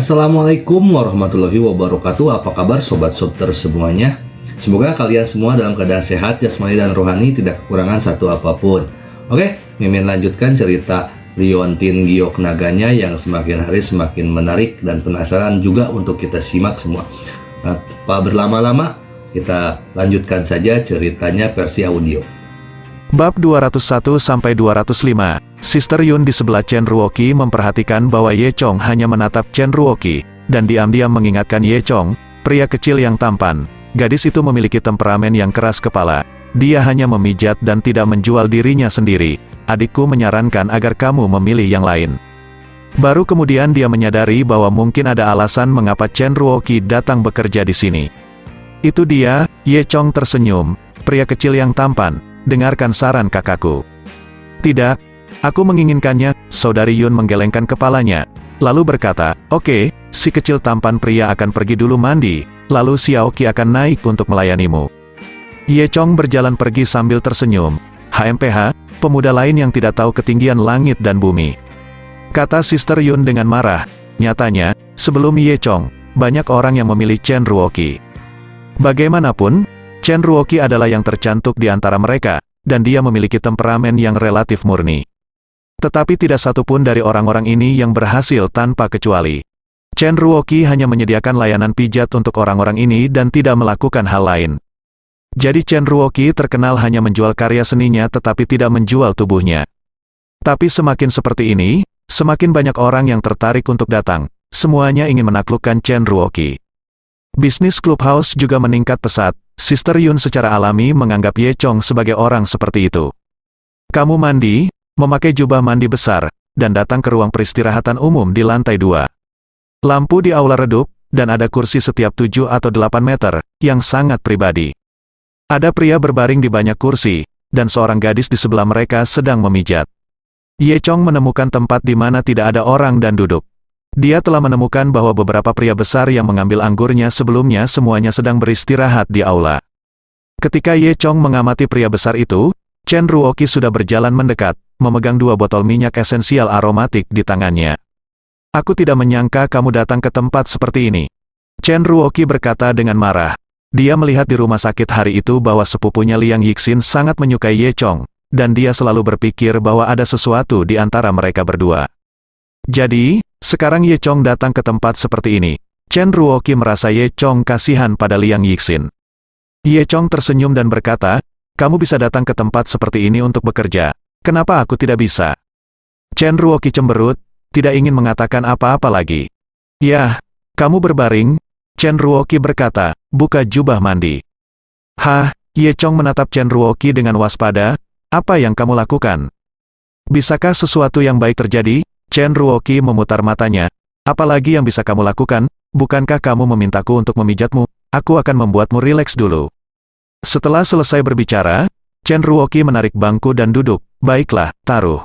Assalamualaikum warahmatullahi wabarakatuh. Apa kabar sobat Sobter semuanya? Semoga kalian semua dalam keadaan sehat, jasmani dan rohani, tidak kekurangan satu apapun. Oke, Mimin lanjutkan cerita Liontin Giok Naganya yang semakin hari semakin menarik dan penasaran juga untuk kita simak semua. Tanpa berlama-lama, kita lanjutkan saja ceritanya versi audio. Bab 201-205, Sister Yun di sebelah Chen Ruoqi memperhatikan bahwa Ye Chong hanya menatap Chen Ruoqi, dan diam-diam mengingatkan Ye Chong, pria kecil yang tampan. Gadis itu memiliki temperamen yang keras kepala. Dia hanya memijat dan tidak menjual dirinya sendiri. Adikku menyarankan agar kamu memilih yang lain. Baru kemudian dia menyadari bahwa mungkin ada alasan mengapa Chen Ruoqi datang bekerja di sini. Itu dia, Ye Chong tersenyum, pria kecil yang tampan. Dengarkan saran kakakku. Tidak, aku menginginkannya. Saudari Yun menggelengkan kepalanya, lalu berkata, oke, si kecil tampan pria akan pergi dulu mandi, lalu Xiaoqi akan naik untuk melayanimu. Ye Chong berjalan pergi sambil tersenyum. HMPH, pemuda lain yang tidak tahu ketinggian langit dan bumi. Kata Sister Yun dengan marah. Nyatanya, sebelum Ye Chong, banyak orang yang memilih Chen Ruoqi. Bagaimanapun, Chen Ruoqi adalah yang tercantik di antara mereka, dan dia memiliki temperamen yang relatif murni. Tetapi tidak satupun dari orang-orang ini yang berhasil tanpa kecuali. Chen Ruoqi hanya menyediakan layanan pijat untuk orang-orang ini dan tidak melakukan hal lain. Jadi Chen Ruoqi terkenal hanya menjual karya seninya tetapi tidak menjual tubuhnya. Tapi semakin seperti ini, semakin banyak orang yang tertarik untuk datang. Semuanya ingin menaklukkan Chen Ruoqi. Bisnis Clubhouse juga meningkat pesat. Sister Yun secara alami menganggap Ye Chong sebagai orang seperti itu. Kamu mandi, memakai jubah mandi besar, dan datang ke ruang peristirahatan umum di lantai 2. Lampu di aula redup, dan ada kursi setiap 7 atau 8 meter, yang sangat pribadi. Ada pria berbaring di banyak kursi, dan seorang gadis di sebelah mereka sedang memijat. Ye Chong menemukan tempat di mana tidak ada orang dan duduk. Dia telah menemukan bahwa beberapa pria besar yang mengambil anggurnya sebelumnya semuanya sedang beristirahat di aula. Ketika Ye Chong mengamati pria besar itu, Chen Ruoqi sudah berjalan mendekat, memegang 2 botol minyak esensial aromatik di tangannya. Aku tidak menyangka kamu datang ke tempat seperti ini. Chen Ruoqi berkata dengan marah. Dia melihat di rumah sakit hari itu bahwa sepupunya Liang Yixin sangat menyukai Ye Chong, dan dia selalu berpikir bahwa ada sesuatu di antara mereka berdua. Jadi, sekarang Ye Chong datang ke tempat seperti ini. Chen Ruoqi merasa Ye Chong kasihan pada Liang Yixin. Ye Chong tersenyum dan berkata, kamu bisa datang ke tempat seperti ini untuk bekerja. Kenapa aku tidak bisa? Chen Ruoqi cemberut, tidak ingin mengatakan apa-apa lagi. Yah, kamu berbaring? Chen Ruoqi berkata, buka jubah mandi. Hah, Ye Chong menatap Chen Ruoqi dengan waspada, apa yang kamu lakukan? Bisakah sesuatu yang baik terjadi? Chen Ruoqi memutar matanya. Apalagi yang bisa kamu lakukan? Bukankah kamu memintaku untuk memijatmu? Aku akan membuatmu rileks dulu. Setelah selesai berbicara, Chen Ruoqi menarik bangku dan duduk. Baiklah, taruh.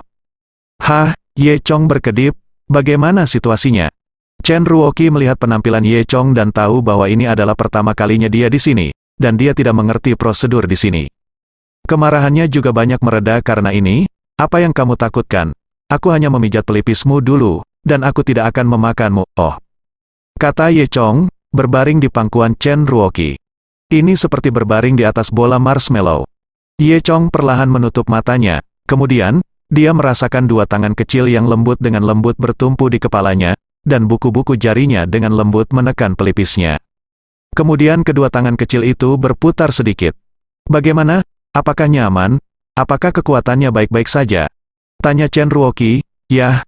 Hah, Ye Chong berkedip. Bagaimana situasinya? Chen Ruoqi melihat penampilan Ye Chong dan tahu bahwa ini adalah pertama kalinya dia di sini, dan dia tidak mengerti prosedur di sini. Kemarahannya juga banyak mereda karena ini. Apa yang kamu takutkan? Aku hanya memijat pelipismu dulu, dan aku tidak akan memakanmu, oh. Kata Ye Chong, berbaring di pangkuan Chen Ruoqi. Ini seperti berbaring di atas bola marshmallow. Ye Chong perlahan menutup matanya, kemudian, dia merasakan 2 tangan kecil yang lembut dengan lembut bertumpu di kepalanya, dan buku-buku jarinya dengan lembut menekan pelipisnya. Kemudian kedua tangan kecil itu berputar sedikit. Bagaimana? Apakah nyaman? Apakah kekuatannya baik-baik saja? Tanya Chen Ruoqi. Ya,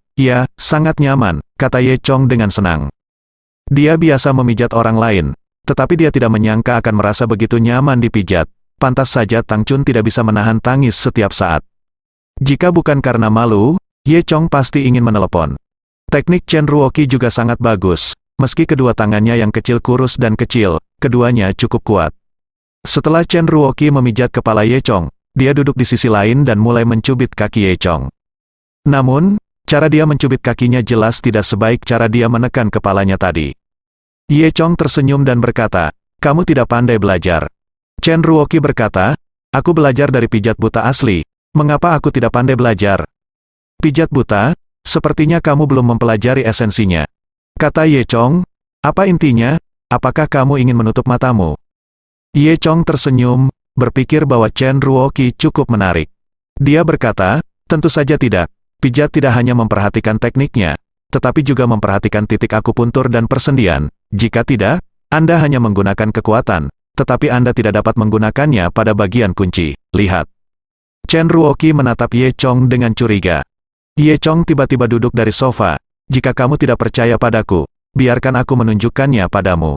sangat nyaman, kata Ye Chong dengan senang. Dia biasa memijat orang lain, tetapi dia tidak menyangka akan merasa begitu nyaman dipijat. Pantas saja Tang Chun tidak bisa menahan tangis setiap saat. Jika bukan karena malu, Ye Chong pasti ingin menelepon. Teknik Chen Ruoqi juga sangat bagus, meski kedua tangannya yang kecil kurus dan kecil, keduanya cukup kuat. Setelah Chen Ruoqi memijat kepala Ye Chong, dia duduk di sisi lain dan mulai mencubit kaki Ye Chong. Namun, cara dia mencubit kakinya jelas tidak sebaik cara dia menekan kepalanya tadi. Ye Chong tersenyum dan berkata, kamu tidak pandai belajar. Chen Ruoqi berkata, aku belajar dari pijat buta asli, mengapa aku tidak pandai belajar? Pijat buta, sepertinya kamu belum mempelajari esensinya. Kata Ye Chong, apa intinya? Apakah kamu ingin menutup matamu? Ye Chong tersenyum, berpikir bahwa Chen Ruoqi cukup menarik. Dia berkata, tentu saja tidak. Pijat tidak hanya memperhatikan tekniknya, tetapi juga memperhatikan titik akupuntur dan persendian. Jika tidak, Anda hanya menggunakan kekuatan, tetapi Anda tidak dapat menggunakannya pada bagian kunci. Lihat. Chen Ruoqi menatap Ye Chong dengan curiga. Ye Chong tiba-tiba duduk dari sofa. Jika kamu tidak percaya padaku, biarkan aku menunjukkannya padamu.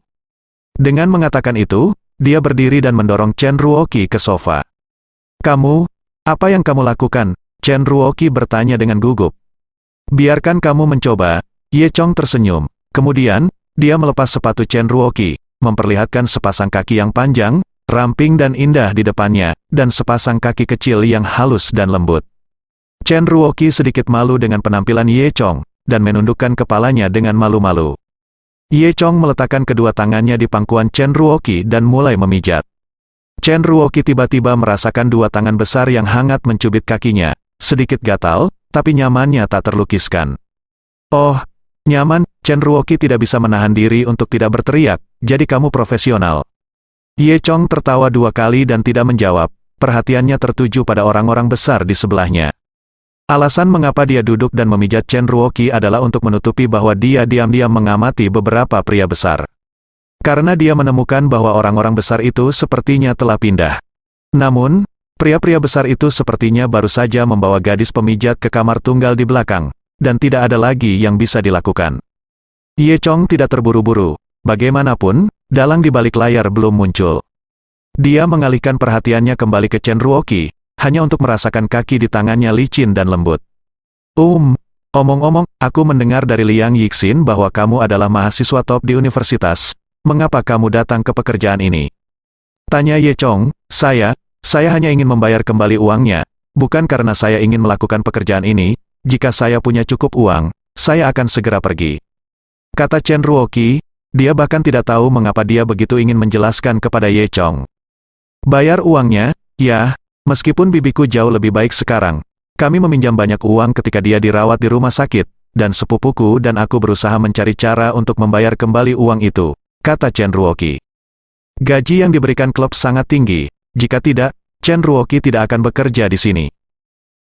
Dengan mengatakan itu, dia berdiri dan mendorong Chen Ruoqi ke sofa. Kamu, apa yang kamu lakukan? Chen Ruoqi bertanya dengan gugup. Biarkan kamu mencoba. Ye Chong tersenyum. Kemudian, dia melepas sepatu Chen Ruoqi, memperlihatkan sepasang kaki yang panjang, ramping dan indah di depannya, dan sepasang kaki kecil yang halus dan lembut. Chen Ruoqi sedikit malu dengan penampilan Ye Chong, dan menundukkan kepalanya dengan malu-malu. Ye Chong meletakkan kedua tangannya di pangkuan Chen Ruoqi dan mulai memijat. Chen Ruoqi tiba-tiba merasakan dua tangan besar yang hangat mencubit kakinya, sedikit gatal, tapi nyamannya tak terlukiskan. Oh, nyaman. Chen Ruoqi tidak bisa menahan diri untuk tidak berteriak, jadi kamu profesional. Ye Chong tertawa dua kali dan tidak menjawab, perhatiannya tertuju pada orang-orang besar di sebelahnya. Alasan mengapa dia duduk dan memijat Chen Ruoqi adalah untuk menutupi bahwa dia diam-diam mengamati beberapa pria besar. Karena dia menemukan bahwa orang-orang besar itu sepertinya telah pindah. Namun, pria-pria besar itu sepertinya baru saja membawa gadis pemijat ke kamar tunggal di belakang, dan tidak ada lagi yang bisa dilakukan. Ye Chong tidak terburu-buru, bagaimanapun, dalang di balik layar belum muncul. Dia mengalihkan perhatiannya kembali ke Chen Ruoqi, hanya untuk merasakan kaki di tangannya licin dan lembut. Omong-omong, aku mendengar dari Liang Yixin bahwa kamu adalah mahasiswa top di universitas. Mengapa kamu datang ke pekerjaan ini? Tanya Ye Chong. Saya hanya ingin membayar kembali uangnya, bukan karena saya ingin melakukan pekerjaan ini. Jika saya punya cukup uang, saya akan segera pergi. Kata Chen Ruoqi, dia bahkan tidak tahu mengapa dia begitu ingin menjelaskan kepada Ye Chong. Bayar uangnya, ya. Meskipun bibiku jauh lebih baik sekarang, kami meminjam banyak uang ketika dia dirawat di rumah sakit, dan sepupuku dan aku berusaha mencari cara untuk membayar kembali uang itu, kata Chen Ruoqi. Gaji yang diberikan klub sangat tinggi, jika tidak, Chen Ruoqi tidak akan bekerja di sini.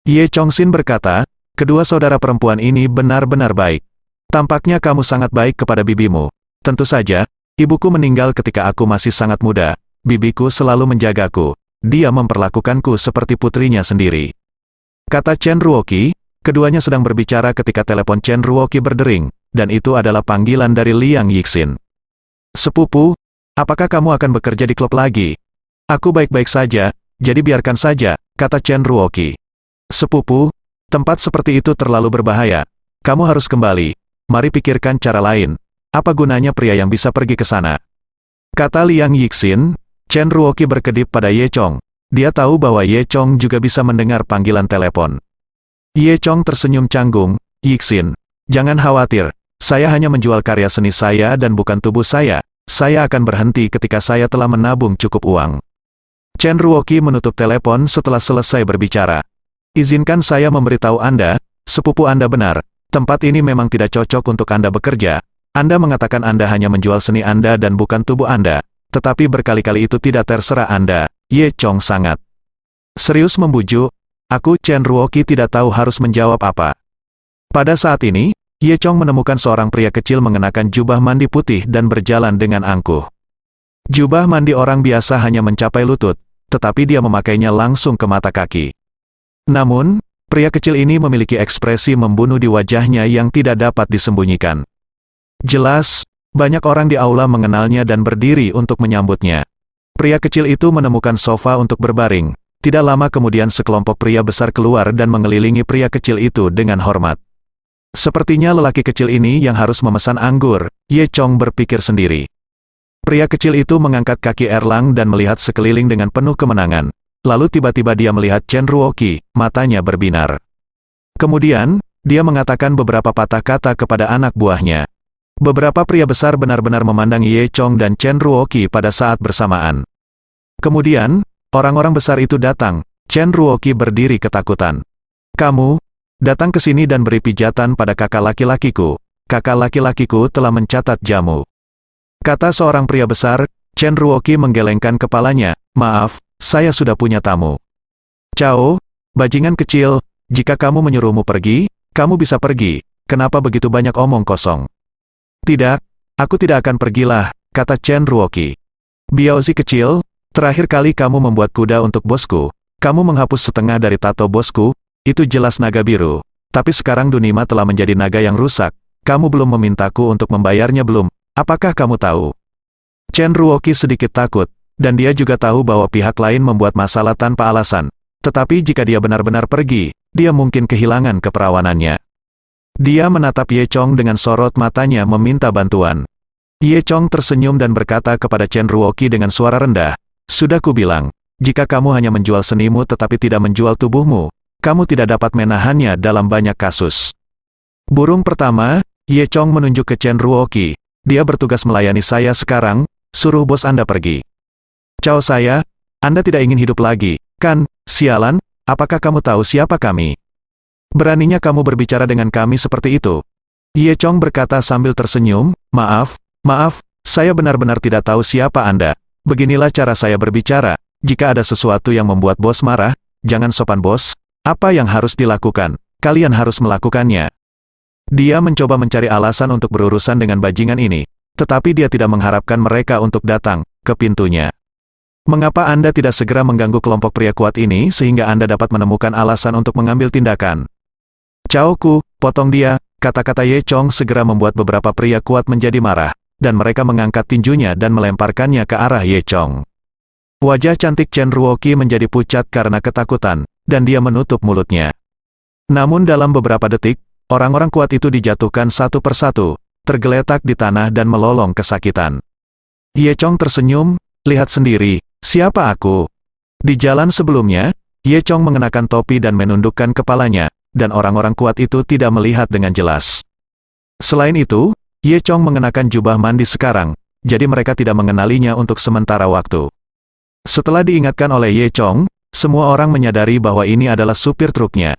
Ye Chongxin berkata, kedua saudara perempuan ini benar-benar baik. Tampaknya kamu sangat baik kepada bibimu. Tentu saja, ibuku meninggal ketika aku masih sangat muda, bibiku selalu menjagaku. Dia memperlakukanku seperti putrinya sendiri. Kata Chen Ruoqi, keduanya sedang berbicara ketika telepon Chen Ruoqi berdering, dan itu adalah panggilan dari Liang Yixin. Sepupu, apakah kamu akan bekerja di klub lagi? Aku baik-baik saja, jadi biarkan saja, kata Chen Ruoqi. Sepupu, tempat seperti itu terlalu berbahaya. Kamu harus kembali. Mari pikirkan cara lain. Apa gunanya pria yang bisa pergi ke sana? Kata Liang Yixin. Chen Ruoqi berkedip pada Ye Chong. Dia tahu bahwa Ye Chong juga bisa mendengar panggilan telepon. Ye Chong tersenyum canggung. Yixin, jangan khawatir. Saya hanya menjual karya seni saya dan bukan tubuh saya. Saya akan berhenti ketika saya telah menabung cukup uang. Chen Ruoqi menutup telepon setelah selesai berbicara. Izinkan saya memberitahu Anda, sepupu Anda benar. Tempat ini memang tidak cocok untuk Anda bekerja. Anda mengatakan Anda hanya menjual seni Anda dan bukan tubuh Anda. Tetapi berkali-kali itu tidak terserah Anda. Ye Chong sangat serius membujuk. Aku, Chen Ruoqi, tidak tahu harus menjawab apa. Pada saat ini, Ye Chong menemukan seorang pria kecil mengenakan jubah mandi putih dan berjalan dengan angkuh. Jubah mandi orang biasa hanya mencapai lutut, tetapi dia memakainya langsung ke mata kaki. Namun, pria kecil ini memiliki ekspresi membunuh di wajahnya yang tidak dapat disembunyikan. Jelas, banyak orang di aula mengenalnya dan berdiri untuk menyambutnya. Pria kecil itu menemukan sofa untuk berbaring. Tidak lama kemudian sekelompok pria besar keluar dan mengelilingi pria kecil itu dengan hormat. Sepertinya lelaki kecil ini yang harus memesan anggur, Ye Chong berpikir sendiri. Pria kecil itu mengangkat kaki erlang dan melihat sekeliling dengan penuh kemenangan. Lalu tiba-tiba dia melihat Chen Ruoqi, matanya berbinar. Kemudian, dia mengatakan beberapa patah kata kepada anak buahnya. Beberapa pria besar benar-benar memandang Ye Chong dan Chen Ruoqi pada saat bersamaan. Kemudian, orang-orang besar itu datang. Chen Ruoqi berdiri ketakutan. Kamu, datang ke sini dan beri pijatan pada kakak laki-lakiku, kakak laki-lakiku telah mencatat jamu. Kata seorang pria besar, Chen Ruoqi menggelengkan kepalanya, maaf, saya sudah punya tamu. Cao, bajingan kecil, jika kamu menyuruhmu pergi, kamu bisa pergi, kenapa begitu banyak omong kosong? Tidak, aku tidak akan pergilah, kata Chen Ruoqi. Biaozi kecil, terakhir kali kamu membuat kuda untuk bosku, kamu menghapus setengah dari tato bosku, itu jelas naga biru. Tapi sekarang Dunima telah menjadi naga yang rusak, kamu belum memintaku untuk membayarnya belum, apakah kamu tahu? Chen Ruoqi sedikit takut, dan dia juga tahu bahwa pihak lain membuat masalah tanpa alasan. Tetapi jika dia benar-benar pergi, dia mungkin kehilangan keperawanannya. Dia menatap Ye Chong dengan sorot matanya meminta bantuan. Ye Chong tersenyum dan berkata kepada Chen Ruoqi dengan suara rendah, sudah kubilang, jika kamu hanya menjual senimu tetapi tidak menjual tubuhmu, kamu tidak dapat menahannya dalam banyak kasus. Burung pertama, Ye Chong menunjuk ke Chen Ruoqi. Dia bertugas melayani saya sekarang, suruh bos Anda pergi. Cao saya, Anda tidak ingin hidup lagi, kan, sialan, apakah kamu tahu siapa kami? Beraninya kamu berbicara dengan kami seperti itu? Ye Chong berkata sambil tersenyum, maaf, saya benar-benar tidak tahu siapa Anda. Beginilah cara saya berbicara, jika ada sesuatu yang membuat bos marah, jangan sopan bos. Apa yang harus dilakukan? Kalian harus melakukannya. Dia mencoba mencari alasan untuk berurusan dengan bajingan ini, tetapi dia tidak mengharapkan mereka untuk datang ke pintunya. Mengapa Anda tidak segera mengganggu kelompok pria kuat ini sehingga Anda dapat menemukan alasan untuk mengambil tindakan? Caoku, potong dia, kata-kata Ye Chong segera membuat beberapa pria kuat menjadi marah, dan mereka mengangkat tinjunya dan melemparkannya ke arah Ye Chong. Wajah cantik Chen Ruoqi menjadi pucat karena ketakutan, dan dia menutup mulutnya. Namun dalam beberapa detik, orang-orang kuat itu dijatuhkan satu persatu, tergeletak di tanah dan melolong kesakitan. Ye Chong tersenyum, lihat sendiri, siapa aku? Di jalan sebelumnya, Ye Chong mengenakan topi dan menundukkan kepalanya, dan orang-orang kuat itu tidak melihat dengan jelas. Selain itu, Ye Chong mengenakan jubah mandi sekarang, jadi mereka tidak mengenalinya untuk sementara waktu. Setelah diingatkan oleh Ye Chong, semua orang menyadari bahwa ini adalah supir truknya.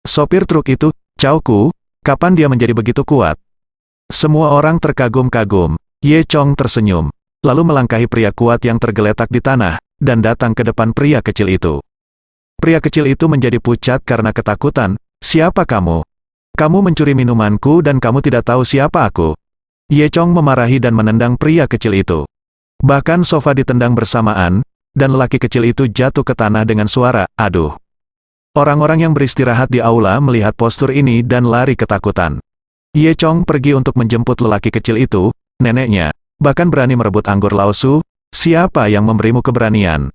Sopir truk itu, Caoku, kapan dia menjadi begitu kuat? Semua orang terkagum-kagum. Ye Chong tersenyum, lalu melangkahi pria kuat yang tergeletak di tanah, dan datang ke depan pria kecil itu. Pria kecil itu menjadi pucat karena ketakutan. Siapa kamu? Kamu mencuri minumanku dan kamu tidak tahu siapa aku. Ye Chong memarahi dan menendang pria kecil itu. Bahkan sofa ditendang bersamaan, dan lelaki kecil itu jatuh ke tanah dengan suara, aduh. Orang-orang yang beristirahat di aula melihat postur ini dan lari ketakutan. Ye Chong pergi untuk menjemput lelaki kecil itu, neneknya, bahkan berani merebut anggur Laosu, siapa yang memberimu keberanian?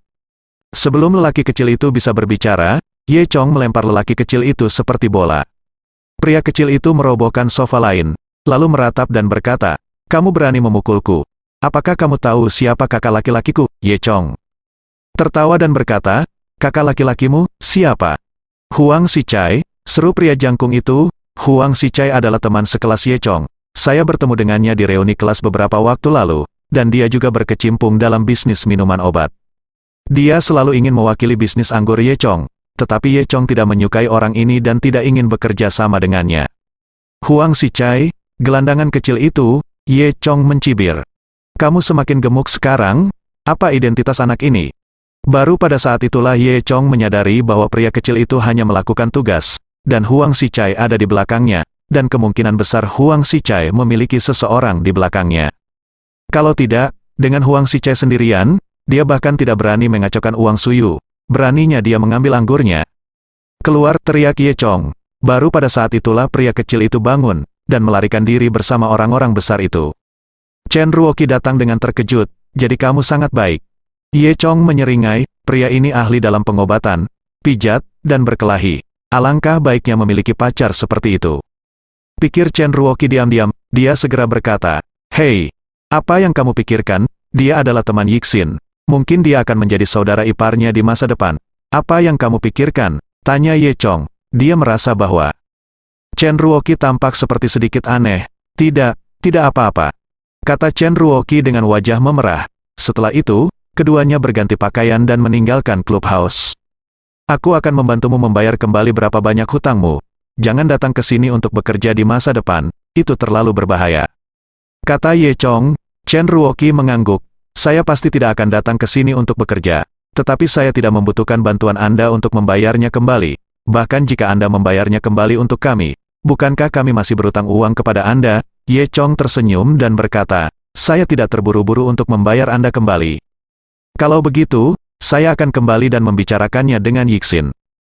Sebelum lelaki kecil itu bisa berbicara, Ye Chong melempar lelaki kecil itu seperti bola. Pria kecil itu merobohkan sofa lain, lalu meratap dan berkata, kamu berani memukulku. Apakah kamu tahu siapa kakak laki-lakiku, Ye Chong? Tertawa dan berkata, kakak laki-lakimu, siapa? Huang Sichai, seru pria jangkung itu. Huang Sichai adalah teman sekelas Ye Chong. Saya bertemu dengannya di reuni kelas beberapa waktu lalu, dan dia juga berkecimpung dalam bisnis minuman obat. Dia selalu ingin mewakili bisnis anggur Ye Chong, tetapi Ye Chong tidak menyukai orang ini dan tidak ingin bekerja sama dengannya. Huang Sichai, gelandangan kecil itu, Ye Chong mencibir. Kamu semakin gemuk sekarang? Apa identitas anak ini? Baru pada saat itulah Ye Chong menyadari bahwa pria kecil itu hanya melakukan tugas, dan Huang Sichai ada di belakangnya, dan kemungkinan besar Huang Sichai memiliki seseorang di belakangnya. Kalau tidak, dengan Huang Sichai sendirian, dia bahkan tidak berani mengacaukan uang Suyu. Beraninya dia mengambil anggurnya. Keluar, teriak Ye Chong. Baru pada saat itulah pria kecil itu bangun, dan melarikan diri bersama orang-orang besar itu. Chen Ruoqi datang dengan terkejut, jadi kamu sangat baik. Ye Chong menyeringai, pria ini ahli dalam pengobatan, pijat, dan berkelahi. Alangkah baiknya memiliki pacar seperti itu. Pikir Chen Ruoqi diam-diam, dia segera berkata, hei, apa yang kamu pikirkan? Dia adalah teman Yixin. Mungkin dia akan menjadi saudara iparnya di masa depan. Apa yang kamu pikirkan? Tanya Ye Chong. Dia merasa bahwa Chen Ruoqi tampak seperti sedikit aneh. Tidak apa-apa, kata Chen Ruoqi dengan wajah memerah. Setelah itu, keduanya berganti pakaian dan meninggalkan clubhouse. Aku akan membantumu membayar kembali berapa banyak hutangmu. Jangan datang ke sini untuk bekerja di masa depan. itu terlalu berbahaya. Kata Ye Chong. Chen Ruoqi mengangguk. Saya pasti tidak akan datang ke sini untuk bekerja. Tetapi saya tidak membutuhkan bantuan Anda untuk membayarnya kembali. Bahkan jika Anda membayarnya kembali untuk kami, bukankah kami masih berutang uang kepada Anda? Ye Chong tersenyum dan berkata, saya tidak terburu-buru untuk membayar Anda kembali. Kalau begitu, saya akan kembali dan membicarakannya dengan Yixin.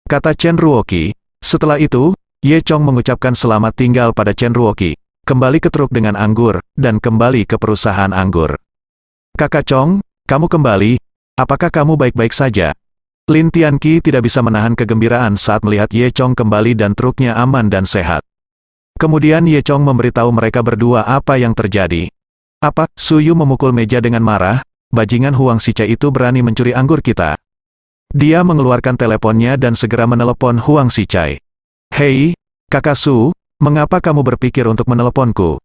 Kata Chen Ruoqi. Setelah itu, Ye Chong mengucapkan selamat tinggal pada Chen Ruoqi, kembali ke truk dengan anggur, dan kembali ke perusahaan anggur. Kakak Chong, kamu kembali, apakah kamu baik-baik saja? Lin Tianqi tidak bisa menahan kegembiraan saat melihat Ye Chong kembali dan truknya aman dan sehat. Kemudian Ye Chong memberitahu mereka berdua apa yang terjadi. Apa, Su Yu memukul meja dengan marah, bajingan Huang Sicha itu berani mencuri anggur kita. Dia mengeluarkan teleponnya dan segera menelepon Huang Sicha. Hei, kakak Su, mengapa kamu berpikir untuk meneleponku?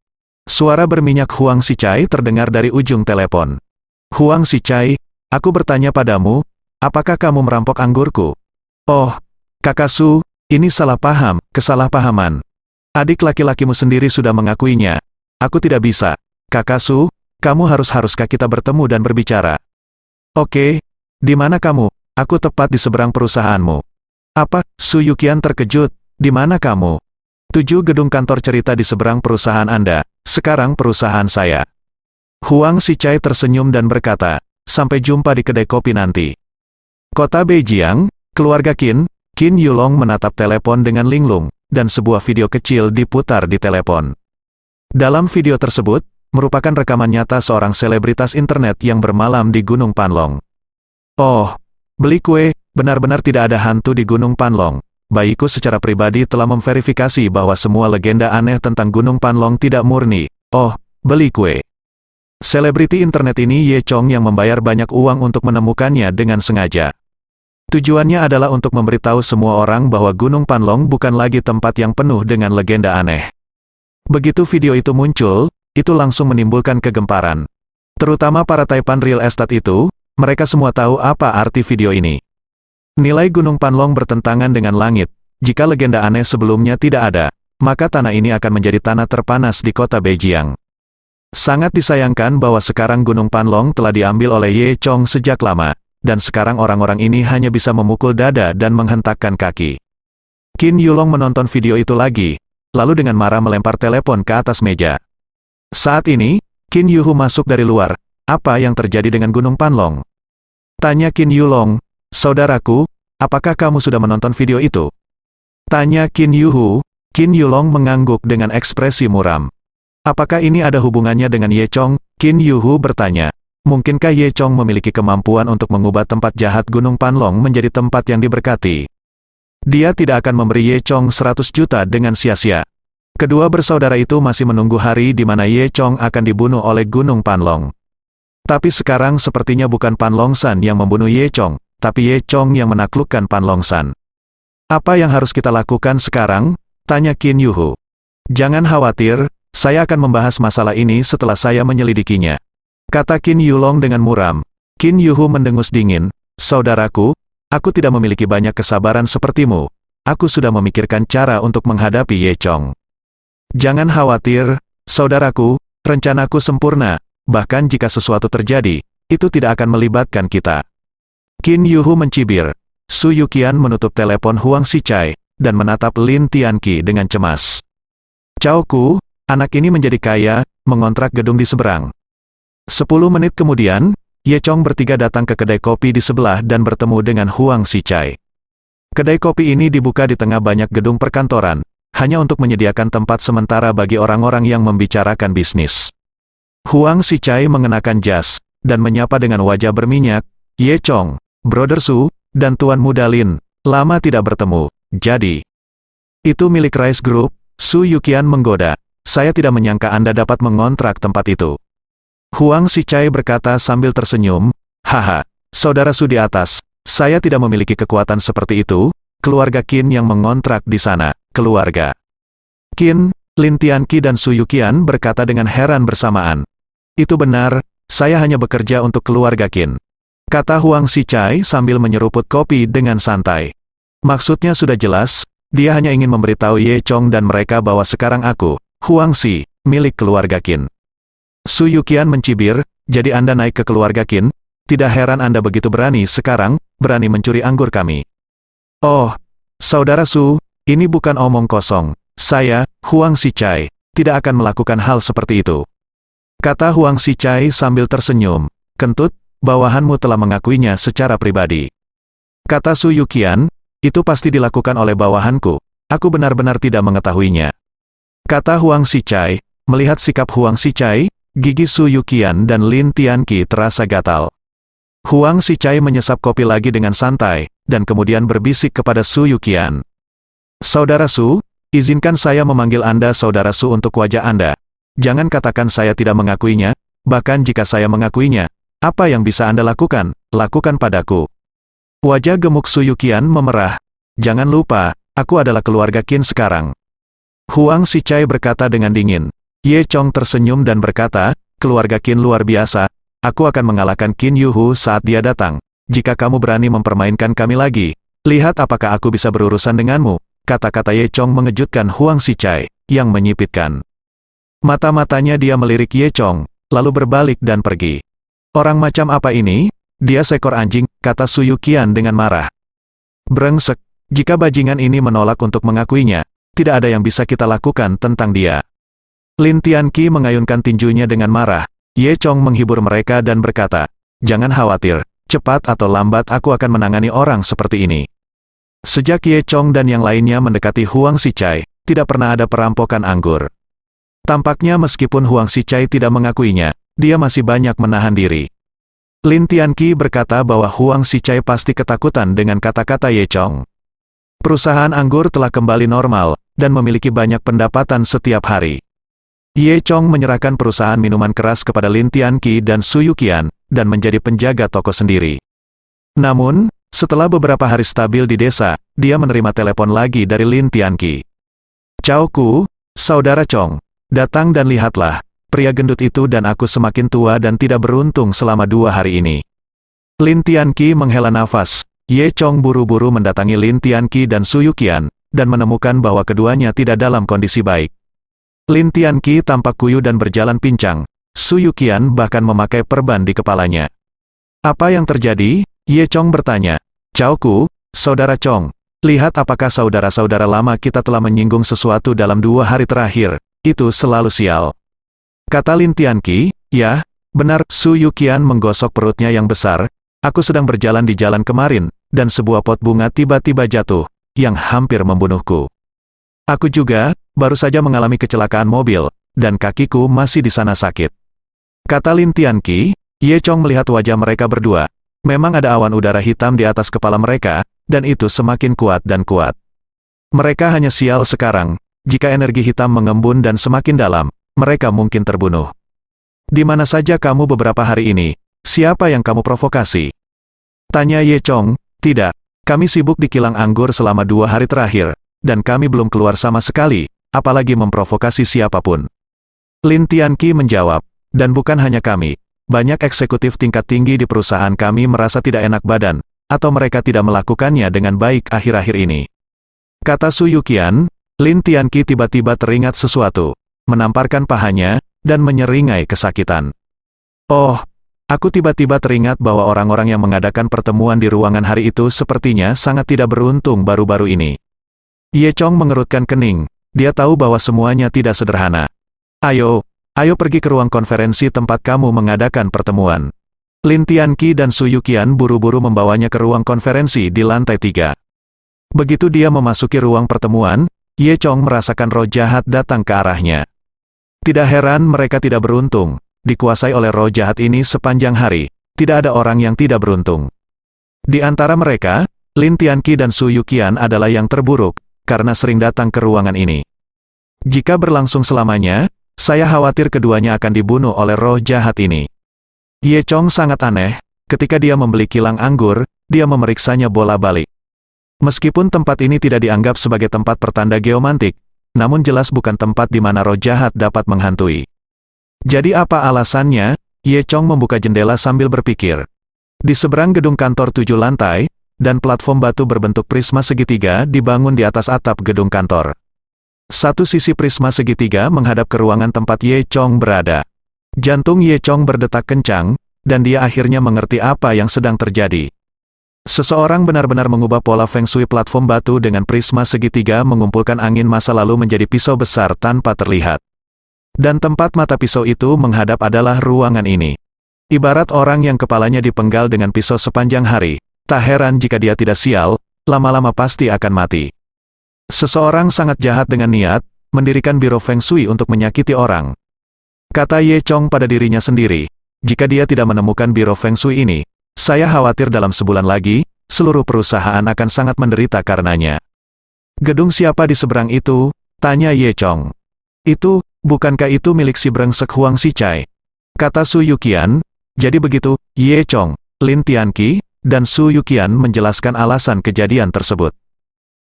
Suara berminyak Huang Sicha terdengar dari ujung telepon. Huang Sicha, aku bertanya padamu, apakah kamu merampok anggurku? Oh, kakak Su, ini salah paham, kesalahpahaman. Adik laki-lakimu sendiri sudah mengakuinya. Aku tidak bisa. Kakak Su, kamu haruskah kita bertemu dan berbicara? Oke, di mana kamu? Aku tepat di seberang perusahaanmu. Apa? Su Yukian terkejut. Di mana kamu? 7 gedung kantor cerita di seberang perusahaan Anda. Sekarang perusahaan saya. Huang Sicha tersenyum dan berkata, sampai jumpa di kedai kopi nanti. Kota Beijiang, keluarga Qin Yulong menatap telepon dengan linglung, dan sebuah video kecil diputar di telepon. Dalam video tersebut, merupakan rekaman nyata seorang selebritas internet yang bermalam di Gunung Panlong. Oh, beli kue, benar-benar tidak ada hantu di Gunung Panlong. Bayiku secara pribadi telah memverifikasi bahwa semua legenda aneh tentang Gunung Panlong tidak murni. Oh, beli kue. Selebriti internet ini Ye Chong yang membayar banyak uang untuk menemukannya dengan sengaja. Tujuannya adalah untuk memberitahu semua orang bahwa Gunung Panlong bukan lagi tempat yang penuh dengan legenda aneh. Begitu video itu muncul, itu langsung menimbulkan kegemparan. Terutama para taipan real estate itu, mereka semua tahu apa arti video ini. Nilai Gunung Panlong bertentangan dengan langit. Jika legenda aneh sebelumnya tidak ada, maka tanah ini akan menjadi tanah terpanas di kota Beijiang. Sangat disayangkan bahwa sekarang Gunung Panlong telah diambil oleh Ye Chong sejak lama, dan sekarang orang-orang ini hanya bisa memukul dada dan menghentakkan kaki. Qin Yulong menonton video itu lagi, lalu dengan marah melempar telepon ke atas meja. Saat ini, Qin Yuhu masuk dari luar. Apa yang terjadi dengan Gunung Panlong? Tanya Qin Yulong. Saudaraku, apakah kamu sudah menonton video itu? Tanya Qin Yuhu. Qin Yulong mengangguk dengan ekspresi muram. Apakah ini ada hubungannya dengan Ye Chong? Qin Yuhu bertanya. Mungkinkah Ye Chong memiliki kemampuan untuk mengubah tempat jahat Gunung Panlong menjadi tempat yang diberkati? Dia tidak akan memberi Ye Chong 100 juta dengan sia-sia. Kedua bersaudara itu masih menunggu hari di mana Ye Chong akan dibunuh oleh Gunung Panlong. Tapi sekarang sepertinya bukan Panlongshan yang membunuh Ye Chong, tapi Ye Chong yang menaklukkan Panlongshan. Apa yang harus kita lakukan sekarang? Tanya Qin Yuhu. Jangan khawatir, saya akan membahas masalah ini setelah saya menyelidikinya. Kata Qin Yulong dengan muram. Qin Yuhu mendengus dingin. Saudaraku, aku tidak memiliki banyak kesabaran sepertimu. Aku sudah memikirkan cara untuk menghadapi Ye Chong. Jangan khawatir, saudaraku, rencanaku sempurna. Bahkan jika sesuatu terjadi, itu tidak akan melibatkan kita. Qin Yuhu mencibir. Su Yukian menutup telepon Huang Sicha, dan menatap Lin Tianqi dengan cemas. Caoku, anak ini menjadi kaya, mengontrak gedung di seberang. 10 menit kemudian, Ye Chong bertiga datang ke kedai kopi di sebelah dan bertemu dengan Huang Sicha. Kedai kopi ini dibuka di tengah banyak gedung perkantoran, hanya untuk menyediakan tempat sementara bagi orang-orang yang membicarakan bisnis. Huang Sicha mengenakan jas, dan menyapa dengan wajah berminyak, Ye Chong, Brother Su, dan Tuan Muda Lin, lama tidak bertemu, jadi. Itu milik Rice Group, Su Yukian menggoda, saya tidak menyangka Anda dapat mengontrak tempat itu. Huang Sicha berkata sambil tersenyum, haha, saudara Su di atas, saya tidak memiliki kekuatan seperti itu, keluarga Qin yang mengontrak di sana, keluarga. Qin, Lin Tianqi dan Su Yukian berkata dengan heran bersamaan. Itu benar, saya hanya bekerja untuk keluarga Qin. Kata Huang Sicha sambil menyeruput kopi dengan santai. Maksudnya sudah jelas, dia hanya ingin memberitahu Ye Chong dan mereka bahwa sekarang aku, Huangxi, milik keluarga Qin. Su Yuqian mencibir, jadi Anda naik ke keluarga Qin? Tidak heran Anda begitu berani sekarang, berani mencuri anggur kami. Oh, Saudara Su, ini bukan omong kosong. Saya, Huang Xichai, tidak akan melakukan hal seperti itu. Kata Huang Xichai sambil tersenyum. Kentut, bawahanmu telah mengakuinya secara pribadi. Kata Su Yuqian, itu pasti dilakukan oleh bawahanku. Aku benar-benar tidak mengetahuinya. Kata Huang Xichai, melihat sikap Huang Xichai, gigi Su Yuqian dan Lin Tianqi terasa gatal. Huang Xichai menyesap kopi lagi dengan santai, dan kemudian berbisik kepada Su Yuqian. Saudara Su, izinkan saya memanggil Anda Saudara Su untuk wajah Anda. Jangan katakan saya tidak mengakuinya, bahkan jika saya mengakuinya, apa yang bisa Anda lakukan? Lakukan padaku. Wajah gemuk Su Yuqian memerah. Jangan lupa, aku adalah keluarga Qin sekarang. Huang Xichai berkata dengan dingin. Ye Chong tersenyum dan berkata, keluarga Qin luar biasa, aku akan mengalahkan Qin Yuhu saat dia datang. Jika kamu berani mempermainkan kami lagi, lihat apakah aku bisa berurusan denganmu. Kata-kata Ye Chong mengejutkan Huang Xichai, yang menyipitkan. Mata-matanya dia melirik Ye Chong, lalu berbalik dan pergi. Orang macam apa ini? Dia seekor anjing, kata Su Yuqian dengan marah. Brengsek, jika bajingan ini menolak untuk mengakuinya, tidak ada yang bisa kita lakukan tentang dia. Lin Tianqi mengayunkan tinjunya dengan marah. Ye Chong menghibur mereka dan berkata, jangan khawatir, cepat atau lambat aku akan menangani orang seperti ini. Sejak Ye Chong dan yang lainnya mendekati Huang Xichai, tidak pernah ada perampokan anggur. Tampaknya meskipun Huang Xichai tidak mengakuinya, dia masih banyak menahan diri. Lin Tianqi berkata bahwa Huang Xichai pasti ketakutan dengan kata-kata Ye Chong. Perusahaan anggur telah kembali normal, dan memiliki banyak pendapatan setiap hari. Ye Chong menyerahkan perusahaan minuman keras kepada Lin Tianqi dan Su Yuqian, dan menjadi penjaga toko sendiri. Namun, setelah beberapa hari stabil di desa, dia menerima telepon lagi dari Lin Tianqi. Cao Ku, Saudara Chong, datang dan lihatlah, pria gendut itu dan aku semakin tua dan tidak beruntung selama 2 hari ini. Lin Tianqi menghela nafas. Ye Chong buru-buru mendatangi Lin Tianqi dan Su Yuqian, dan menemukan bahwa keduanya tidak dalam kondisi baik. Lin Tianqi tampak kuyu dan berjalan pincang. Su Yuqian bahkan memakai perban di kepalanya. Apa yang terjadi? Ye Chong bertanya. Cao Ku, Saudara Chong, lihat apakah saudara-saudara lama kita telah menyinggung sesuatu dalam 2 hari terakhir. Itu selalu sial. Kata Lin Tianqi, ya, benar. Su Yuqian menggosok perutnya yang besar. Aku sedang berjalan di jalan kemarin, dan sebuah pot bunga tiba-tiba jatuh, yang hampir membunuhku. Aku juga, baru saja mengalami kecelakaan mobil, dan kakiku masih di sana sakit. Kata Lin Tianqi. Ye Chong melihat wajah mereka berdua. Memang ada awan udara hitam di atas kepala mereka, dan itu semakin kuat dan kuat. Mereka hanya sial sekarang, jika energi hitam mengembun dan semakin dalam, mereka mungkin terbunuh. Di mana saja kamu beberapa hari ini? Siapa yang kamu provokasi? Tanya Ye Chong. Tidak, kami sibuk di kilang anggur selama 2 hari terakhir, dan kami belum keluar sama sekali, apalagi memprovokasi siapapun. Lin Tianqi menjawab, dan bukan hanya kami, banyak eksekutif tingkat tinggi di perusahaan kami merasa tidak enak badan, atau mereka tidak melakukannya dengan baik akhir-akhir ini. Kata Su Yuqian. Lin Tianqi tiba-tiba teringat sesuatu, menamparkan pahanya, dan menyeringai kesakitan. Oh, aku tiba-tiba teringat bahwa orang-orang yang mengadakan pertemuan di ruangan hari itu sepertinya sangat tidak beruntung baru-baru ini. Ye Chong mengerutkan kening, dia tahu bahwa semuanya tidak sederhana. Ayo pergi ke ruang konferensi tempat kamu mengadakan pertemuan. Lin Tianqi dan Su Yuqian buru-buru membawanya ke ruang konferensi di lantai 3. Begitu dia memasuki ruang pertemuan, Ye Chong merasakan roh jahat datang ke arahnya. Tidak heran mereka tidak beruntung, dikuasai oleh roh jahat ini sepanjang hari, tidak ada orang yang tidak beruntung. Di antara mereka, Lin Tianqi dan Su Yuqian adalah yang terburuk, karena sering datang ke ruangan ini. Jika berlangsung selamanya, saya khawatir keduanya akan dibunuh oleh roh jahat ini. Ye Chong sangat aneh, ketika dia membeli kilang anggur, dia memeriksanya bola-balik. Meskipun tempat ini tidak dianggap sebagai tempat pertanda geomantik, namun jelas bukan tempat di mana roh jahat dapat menghantui. Jadi apa alasannya? Ye Chong membuka jendela sambil berpikir. Di seberang gedung kantor 7 lantai, dan platform batu berbentuk prisma segitiga dibangun di atas atap gedung kantor. Satu sisi prisma segitiga menghadap ke ruangan tempat Ye Chong berada. Jantung Ye Chong berdetak kencang, dan dia akhirnya mengerti apa yang sedang terjadi. Seseorang benar-benar mengubah pola feng shui platform batu dengan prisma segitiga, mengumpulkan angin masa lalu menjadi pisau besar tanpa terlihat. Dan tempat mata pisau itu menghadap adalah ruangan ini. Ibarat orang yang kepalanya dipenggal dengan pisau sepanjang hari, tak heran jika dia tidak sial, lama-lama pasti akan mati. Seseorang sangat jahat dengan niat, mendirikan biro feng shui untuk menyakiti orang. Kata Ye Chong pada dirinya sendiri, jika dia tidak menemukan biro feng shui ini, saya khawatir dalam sebulan lagi, seluruh perusahaan akan sangat menderita karenanya. Gedung siapa di seberang itu? Tanya Ye Chong. Itu, bukankah itu milik si brengsek Huang Sichai? Kata Su Yuqian. Jadi begitu, Ye Chong, Lin Tianqi, dan Su Yuqian menjelaskan alasan kejadian tersebut.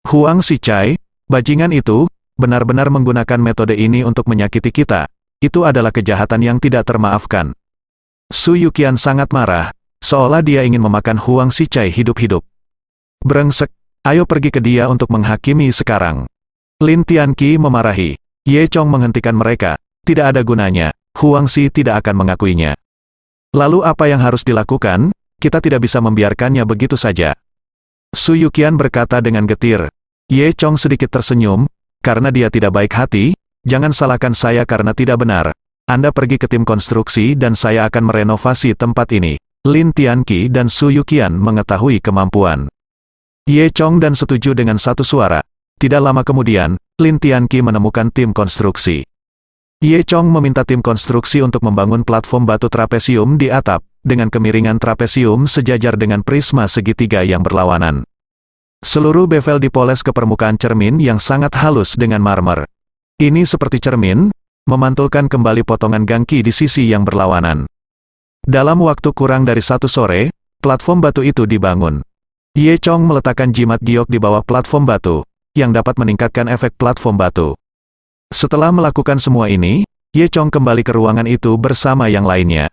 Huang Sichai, bajingan itu, benar-benar menggunakan metode ini untuk menyakiti kita. Itu adalah kejahatan yang tidak termaafkan. Su Yuqian sangat marah, seolah dia ingin memakan Huang Sichai hidup-hidup. Brengsek, ayo pergi ke dia untuk menghakimi sekarang. Lin Tianqi memarahi. Ye Chong menghentikan mereka, tidak ada gunanya, Huang Si tidak akan mengakuinya. Lalu apa yang harus dilakukan? Kita tidak bisa membiarkannya begitu saja. Su Yuqian berkata dengan getir. Ye Chong sedikit tersenyum, karena dia tidak baik hati, jangan salahkan saya karena tidak benar. Anda pergi ke tim konstruksi dan saya akan merenovasi tempat ini. Lin Tianqi dan Su Yuqian mengetahui kemampuan Ye Chong dan setuju dengan satu suara. Tidak lama kemudian, Lin Tianqi menemukan tim konstruksi. Ye Chong meminta tim konstruksi untuk membangun platform batu trapesium di atap, dengan kemiringan trapesium sejajar dengan prisma segitiga yang berlawanan. Seluruh bevel dipoles ke permukaan cermin yang sangat halus dengan marmer. Ini seperti cermin, memantulkan kembali potongan gangki di sisi yang berlawanan. Dalam waktu kurang dari 1 sore, platform batu itu dibangun. Ye Chong meletakkan jimat giok di bawah platform batu, yang dapat meningkatkan efek platform batu. Setelah melakukan semua ini, Ye Chong kembali ke ruangan itu bersama yang lainnya.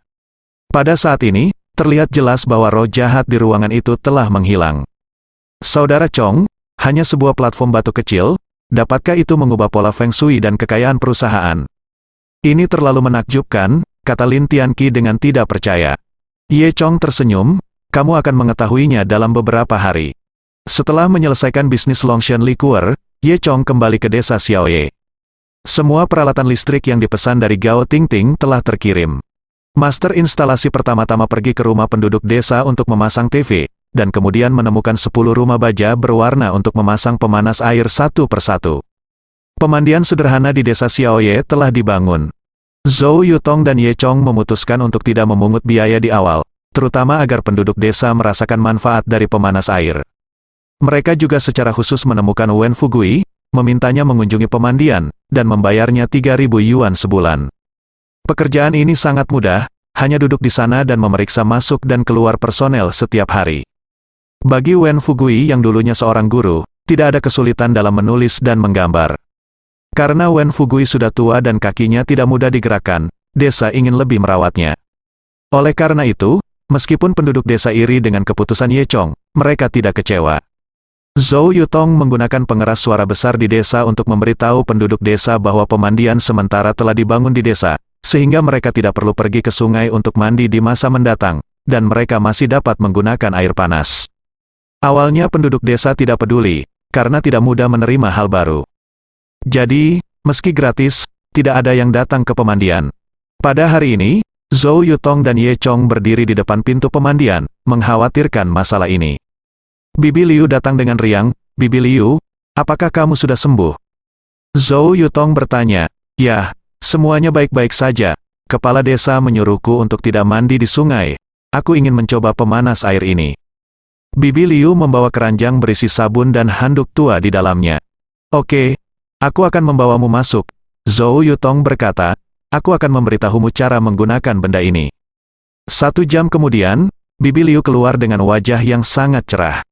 Pada saat ini, terlihat jelas bahwa roh jahat di ruangan itu telah menghilang. Saudara Chong, hanya sebuah platform batu kecil, dapatkah itu mengubah pola feng shui dan kekayaan perusahaan? Ini terlalu menakjubkan, kata Lin Tianqi dengan tidak percaya. Ye Chong tersenyum, kamu akan mengetahuinya dalam beberapa hari. Setelah menyelesaikan bisnis Longshan Liquor, Ye Chong kembali ke desa Xiaoye. Semua peralatan listrik yang dipesan dari Gao Tingting telah terkirim. Master instalasi pertama-tama pergi ke rumah penduduk desa untuk memasang TV, dan kemudian menemukan 10 rumah baja berwarna untuk memasang pemanas air satu persatu. Pemandian sederhana di desa Xiaoye telah dibangun. Zhou Yutong dan Ye Chong memutuskan untuk tidak memungut biaya di awal, terutama agar penduduk desa merasakan manfaat dari pemanas air. Mereka juga secara khusus menemukan Wen Fugui, memintanya mengunjungi pemandian, dan membayarnya 3.000 yuan sebulan. Pekerjaan ini sangat mudah, hanya duduk di sana dan memeriksa masuk dan keluar personel setiap hari. Bagi Wen Fugui yang dulunya seorang guru, tidak ada kesulitan dalam menulis dan menggambar. Karena Wen Fugui sudah tua dan kakinya tidak mudah digerakkan, desa ingin lebih merawatnya. Oleh karena itu, meskipun penduduk desa iri dengan keputusan Ye Chong, mereka tidak kecewa. Zhou Yutong menggunakan pengeras suara besar di desa untuk memberitahu penduduk desa bahwa pemandian sementara telah dibangun di desa, sehingga mereka tidak perlu pergi ke sungai untuk mandi di masa mendatang, dan mereka masih dapat menggunakan air panas. Awalnya penduduk desa tidak peduli, karena tidak mudah menerima hal baru. Jadi, meski gratis, tidak ada yang datang ke pemandian. Pada hari ini, Zhou Yutong dan Ye Chong berdiri di depan pintu pemandian, mengkhawatirkan masalah ini. Bibi Liu datang dengan riang, Bibi Liu, apakah kamu sudah sembuh? Zhou Yutong bertanya, ya, semuanya baik-baik saja. Kepala desa menyuruhku untuk tidak mandi di sungai. Aku ingin mencoba pemanas air ini. Bibi Liu membawa keranjang berisi sabun dan handuk tua di dalamnya. Oke, aku akan membawamu masuk. Zhou Yutong berkata, aku akan memberitahumu cara menggunakan benda ini. 1 jam kemudian, Bibi Liu keluar dengan wajah yang sangat cerah.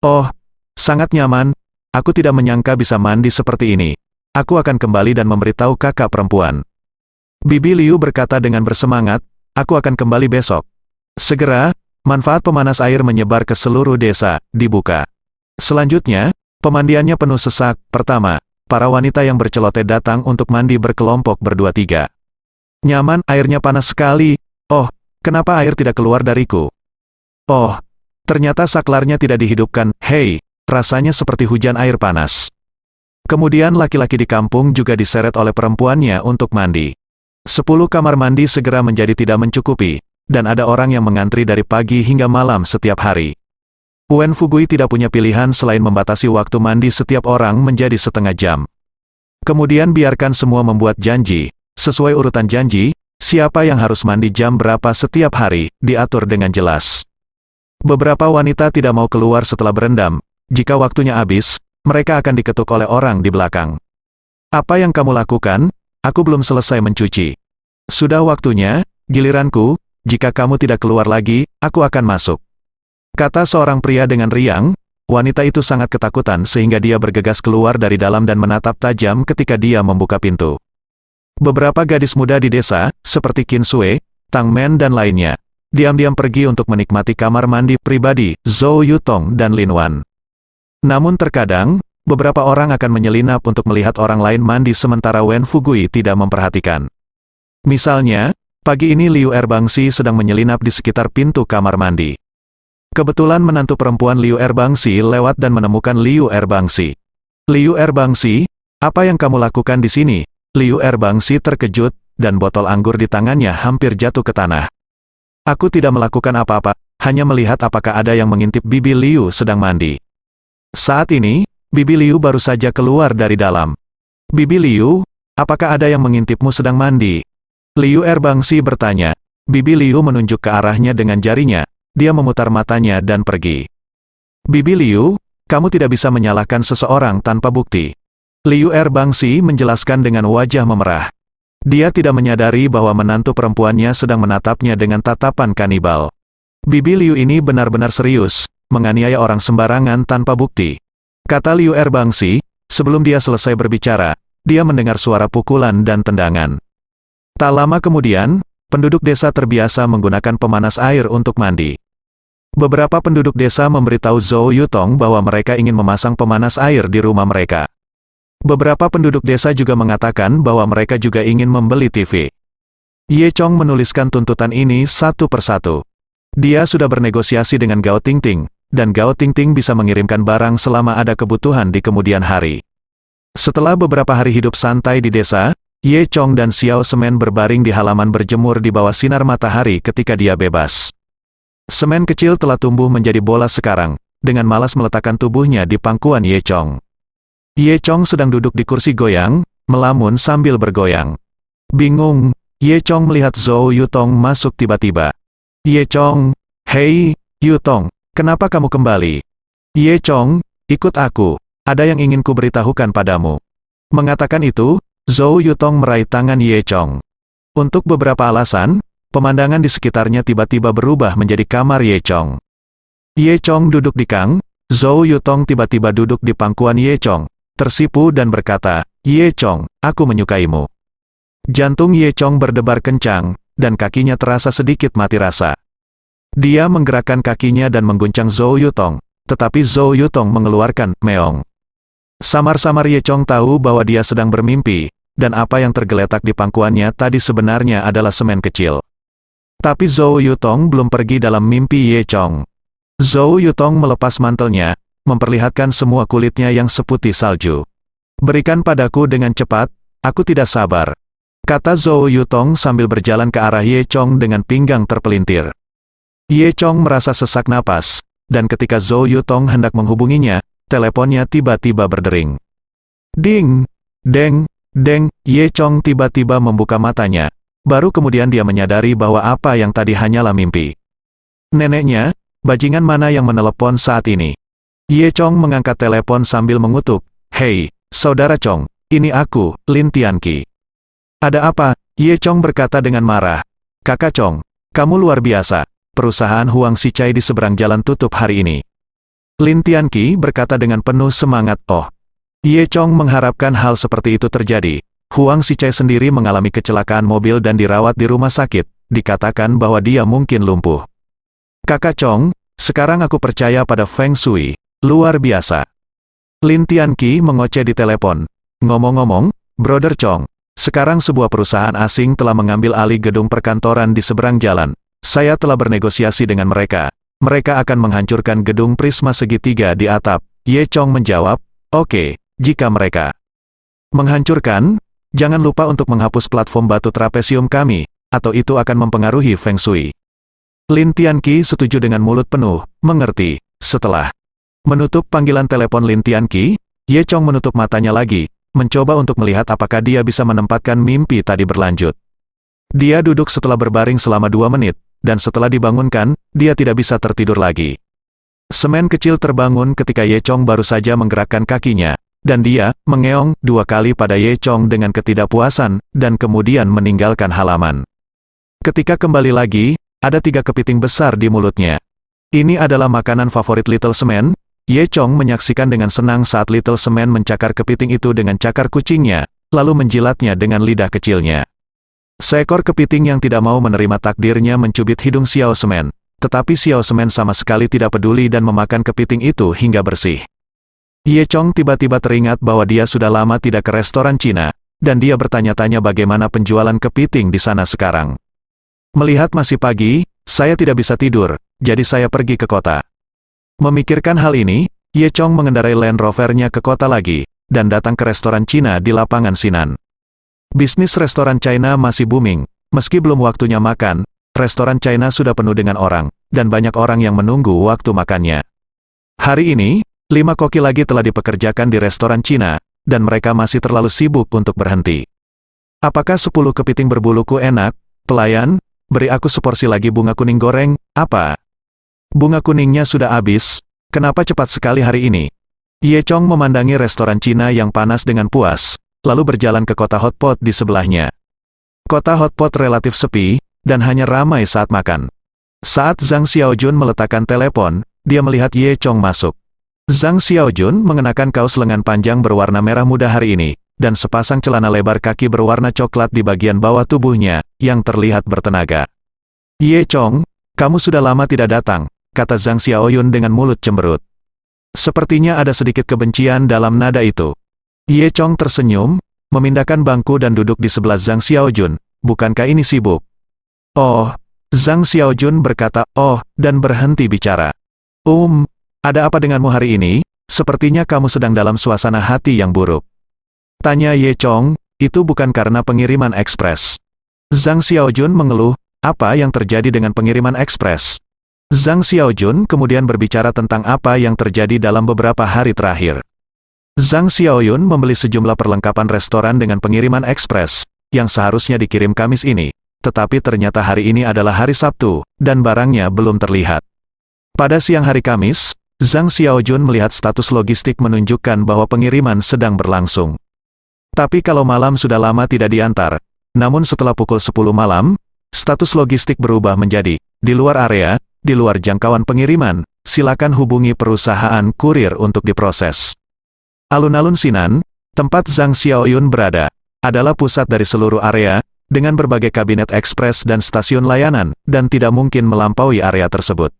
Oh, sangat nyaman. Aku tidak menyangka bisa mandi seperti ini. Aku akan kembali dan memberitahu kakak perempuan. Bibi Liu berkata dengan bersemangat, aku akan kembali besok. Segera, manfaat pemanas air menyebar ke seluruh desa, dibuka. Selanjutnya, pemandiannya penuh sesak. Pertama, para wanita yang berceloteh datang untuk mandi berkelompok berdua-tiga. Nyaman, airnya panas sekali. Oh, kenapa air tidak keluar dariku? Oh, ternyata saklarnya tidak dihidupkan. Hei, rasanya seperti hujan air panas. Kemudian laki-laki di kampung juga diseret oleh perempuannya untuk mandi. 10 kamar mandi segera menjadi tidak mencukupi, dan ada orang yang mengantri dari pagi hingga malam setiap hari. Wen Fugui tidak punya pilihan selain membatasi waktu mandi setiap orang menjadi setengah jam. Kemudian biarkan semua membuat janji. Sesuai urutan janji, siapa yang harus mandi jam berapa setiap hari, diatur dengan jelas. Beberapa wanita tidak mau keluar setelah berendam. Jika waktunya habis, mereka akan diketuk oleh orang di belakang. Apa yang kamu lakukan? Aku belum selesai mencuci. Sudah waktunya, giliranku, jika kamu tidak keluar lagi, aku akan masuk. Kata seorang pria dengan riang. Wanita itu sangat ketakutan sehingga dia bergegas keluar dari dalam dan menatap tajam ketika dia membuka pintu. Beberapa gadis muda di desa, seperti Qin Sui, Tang Men dan lainnya, diam-diam pergi untuk menikmati kamar mandi pribadi, Zhou Yutong dan Lin Wan. Namun terkadang, beberapa orang akan menyelinap untuk melihat orang lain mandi sementara Wen Fugui tidak memperhatikan. Misalnya, pagi ini Liu Erbangxi sedang menyelinap di sekitar pintu kamar mandi. Kebetulan menantu perempuan Liu Erbangxi lewat dan menemukan Liu Erbangxi. Liu Erbangxi, apa yang kamu lakukan di sini? Liu Erbangxi terkejut, dan botol anggur di tangannya hampir jatuh ke tanah. Aku tidak melakukan apa-apa, hanya melihat apakah ada yang mengintip bibi Liu sedang mandi. Saat ini, bibi Liu baru saja keluar dari dalam. Bibi Liu, apakah ada yang mengintipmu sedang mandi? Liu Erbangxi bertanya. Bibi Liu menunjuk ke arahnya dengan jarinya, dia memutar matanya dan pergi. Bibi Liu, kamu tidak bisa menyalahkan seseorang tanpa bukti. Liu Erbangxi menjelaskan dengan wajah memerah. Dia tidak menyadari bahwa menantu perempuannya sedang menatapnya dengan tatapan kanibal. Bibi Liu ini benar-benar serius, menganiaya orang sembarangan tanpa bukti. Kata Liu Erbangxi, sebelum dia selesai berbicara, dia mendengar suara pukulan dan tendangan. Tak lama kemudian, penduduk desa terbiasa menggunakan pemanas air untuk mandi. Beberapa penduduk desa memberitahu Zhou Yutong bahwa mereka ingin memasang pemanas air di rumah mereka. Beberapa penduduk desa juga mengatakan bahwa mereka juga ingin membeli TV. Ye Chong menuliskan tuntutan ini satu persatu. Dia sudah bernegosiasi dengan Gao Tingting, dan Gao Tingting bisa mengirimkan barang selama ada kebutuhan di kemudian hari. Setelah beberapa hari hidup santai di desa, Ye Chong dan Xiao Semen berbaring di halaman berjemur di bawah sinar matahari ketika dia bebas. Semen kecil telah tumbuh menjadi bola sekarang, dengan malas meletakkan tubuhnya di pangkuan Ye Chong. Ye Chong sedang duduk di kursi goyang, melamun sambil bergoyang. Bingung, Ye Chong melihat Zhou Yutong masuk tiba-tiba. Ye Chong, hei, Yutong, kenapa kamu kembali? Ye Chong, ikut aku, ada yang ingin kuberitahukan padamu. Mengatakan itu, Zhou Yutong meraih tangan Ye Chong. Untuk beberapa alasan, pemandangan di sekitarnya tiba-tiba berubah menjadi kamar Ye Chong. Ye Chong duduk di kang, Zhou Yutong tiba-tiba duduk di pangkuan Ye Chong. Tersipu dan berkata, Ye Chong, aku menyukaimu. Jantung Ye Chong berdebar kencang, dan kakinya terasa sedikit mati rasa. Dia menggerakkan kakinya dan mengguncang Zhou Yutong, tetapi Zhou Yutong mengeluarkan meong. Samar-samar Ye Chong tahu bahwa dia sedang bermimpi, dan apa yang tergeletak di pangkuannya tadi sebenarnya adalah semen kecil. Tapi Zhou Yutong belum pergi dalam mimpi Ye Chong. Zhou Yutong melepas mantelnya, memperlihatkan semua kulitnya yang seputih salju. Berikan padaku dengan cepat, aku tidak sabar. Kata Zhou Yutong sambil berjalan ke arah Ye Chong dengan pinggang terpelintir. Ye Chong merasa sesak napas, dan ketika Zhou Yutong hendak menghubunginya, teleponnya tiba-tiba berdering. Ding! Deng! Deng! Ye Chong tiba-tiba membuka matanya. Baru kemudian dia menyadari bahwa apa yang tadi hanyalah mimpi. Neneknya, bajingan mana yang menelepon saat ini? Ye Chong mengangkat telepon sambil mengutuk. Hei, saudara Chong, ini aku, Lin Tianqi. Ada apa? Ye Chong berkata dengan marah. Kakak Chong, kamu luar biasa. Perusahaan Huang Sichai di seberang jalan tutup hari ini. Lin Tianqi berkata dengan penuh semangat. Oh. Ye Chong mengharapkan hal seperti itu terjadi. Huang Sichai sendiri mengalami kecelakaan mobil dan dirawat di rumah sakit. Dikatakan bahwa dia mungkin lumpuh. Kakak Chong, sekarang aku percaya pada Feng Shui. Luar biasa. Lin Tianqi mengoceh di telepon. Ngomong-ngomong, Brother Chong, sekarang sebuah perusahaan asing telah mengambil alih gedung perkantoran di seberang jalan. Saya telah bernegosiasi dengan mereka. Mereka akan menghancurkan gedung prisma segitiga di atap. Ye Chong menjawab, oke, jika mereka menghancurkan, jangan lupa untuk menghapus platform batu trapesium kami, atau itu akan mempengaruhi Feng Shui. Lin Tianqi setuju dengan mulut penuh, mengerti. Setelah menutup panggilan telepon Lin Tianqi, Ye Chong menutup matanya lagi, mencoba untuk melihat apakah dia bisa menempatkan mimpi tadi berlanjut. Dia duduk setelah berbaring selama 2 menit, dan setelah dibangunkan, dia tidak bisa tertidur lagi. Semen kecil terbangun ketika Ye Chong baru saja menggerakkan kakinya, dan dia mengeong 2 kali pada Ye Chong dengan ketidakpuasan, dan kemudian meninggalkan halaman. Ketika kembali lagi, ada 3 kepiting besar di mulutnya. Ini adalah makanan favorit Little Semen. Ye Chong menyaksikan dengan senang saat Little Semen mencakar kepiting itu dengan cakar kucingnya, lalu menjilatnya dengan lidah kecilnya. Seekor kepiting yang tidak mau menerima takdirnya mencubit hidung Xiao Semen, tetapi Xiao Semen sama sekali tidak peduli dan memakan kepiting itu hingga bersih. Ye Chong tiba-tiba teringat bahwa dia sudah lama tidak ke restoran Cina, dan dia bertanya-tanya bagaimana penjualan kepiting di sana sekarang. Melihat masih pagi, saya tidak bisa tidur, jadi saya pergi ke kota. Memikirkan hal ini, Ye Chong mengendarai Land Rover-nya ke kota lagi, dan datang ke restoran Cina di lapangan Sinan. Bisnis restoran China masih booming, meski belum waktunya makan, restoran China sudah penuh dengan orang, dan banyak orang yang menunggu waktu makannya. Hari ini, 5 koki lagi telah dipekerjakan di restoran Cina, dan mereka masih terlalu sibuk untuk berhenti. Apakah 10 kepiting berbuluku enak? Pelayan, beri aku seporsi lagi bunga kuning goreng, apa? Bunga kuningnya sudah habis, kenapa cepat sekali hari ini? Ye Chong memandangi restoran Cina yang panas dengan puas, lalu berjalan ke kota hotpot di sebelahnya. Kota hotpot relatif sepi, dan hanya ramai saat makan. Saat Zhang Xiaojun meletakkan telepon, dia melihat Ye Chong masuk. Zhang Xiaojun mengenakan kaos lengan panjang berwarna merah muda hari ini, dan sepasang celana lebar kaki berwarna coklat di bagian bawah tubuhnya, yang terlihat bertenaga. Ye Chong, kamu sudah lama tidak datang, kata Zhang Xiaoyun dengan mulut cemberut. Sepertinya ada sedikit kebencian dalam nada itu. Ye Chong tersenyum, memindahkan bangku dan duduk di sebelah Zhang Xiaojun. Bukankah ini sibuk? Oh, Zhang Xiaojun berkata, oh, dan berhenti bicara. Ada apa denganmu hari ini? Sepertinya kamu sedang dalam suasana hati yang buruk. Tanya Ye Chong, itu bukan karena pengiriman ekspres. Zhang Xiaojun mengeluh, apa yang terjadi dengan pengiriman ekspres? Zhang Xiaojun kemudian berbicara tentang apa yang terjadi dalam beberapa hari terakhir. Zhang Xiaoyun membeli sejumlah perlengkapan restoran dengan pengiriman ekspres, yang seharusnya dikirim Kamis ini, tetapi ternyata hari ini adalah hari Sabtu, dan barangnya belum terlihat. Pada siang hari Kamis, Zhang Xiaojun melihat status logistik menunjukkan bahwa pengiriman sedang berlangsung. Tapi kalau malam sudah lama tidak diantar, namun setelah pukul 10 malam, status logistik berubah menjadi, di luar area, di luar jangkauan pengiriman, silakan hubungi perusahaan kurir untuk diproses. Alun-alun Sinan, tempat Zhang Xiaoyun berada, adalah pusat dari seluruh area, dengan berbagai kabinet ekspres dan stasiun layanan, dan tidak mungkin melampaui area tersebut.